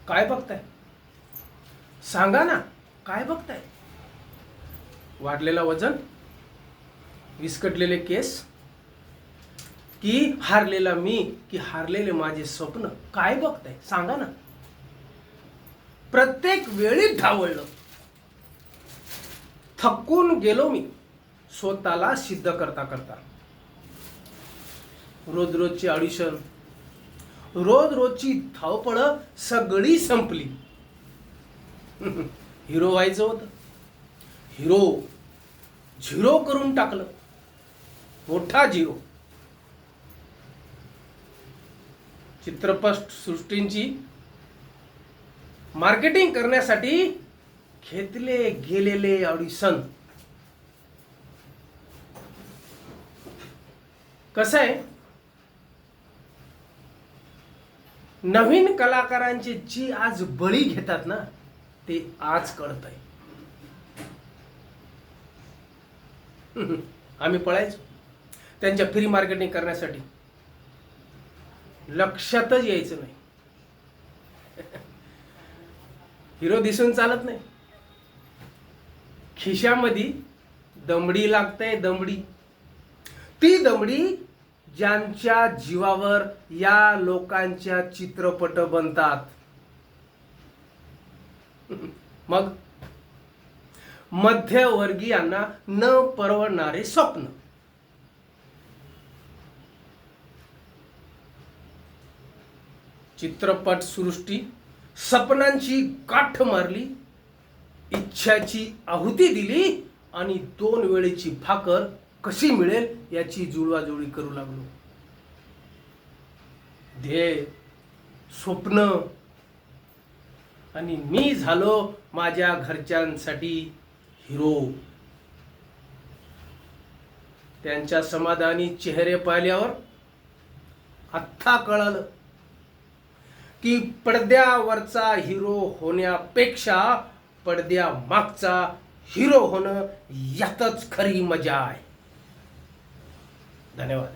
काय बघताय? सांगा ना, काय बघताय? वाढलेला वजन, विस्कटलेले केस, की हारलेला मी, की हारलेले माझे स्वप्न? काय बघताय? सांगा ना. प्रत्येक वेळी ढावळलं, थकून गेलो मी स्वतःला सिद्ध करता करता. रोज रोजची ऑडिशन, रोज रोजची धावपळ सगळी संपली. हिरो व्हायचं होतं, हिरो झिरो करून टाकलं, मोठा झिरो. चित्रपट सृष्टींची मार्केटिंग करण्यासाठी घेतले गेलेले ऑडिशन. कसं आहे, नवीन कलाकारांची जी आज बळी घेतात ना, ते आज कळतंय. आम्ही पळायचो त्यांच्या फ्री मार्केटिंग करण्यासाठी, लक्षातच यायचं नाही. हिरो दिसून चालत नाही, खिशामध्ये दमडी लागते, दमडी. ती दमडी ज्यांच्या जीवावर या लोकांच्या चित्रपट बनतात. मग मध्यवर्गीयांना न परवडणारे स्वप्न. चित्रपट सृष्टी सपनांची गाठ मारली, इच्छाची आहुती दिली आणि 2 वेळेची भाकर कशी मिळेल याची जुळवाजुळवी करू लागलो. ध्येय, स्वप्न, आणि मी झालो माझ्या घरच्यांसाठी हिरो. त्यांच्या समाधानी चेहरे पाहिल्यावर आत्ता कळालं की पडद्यावरचा हिरो होण्यापेक्षा पडद्या मागचा हिरो होणं यातच खरी मजा आहे. धन्यवाद.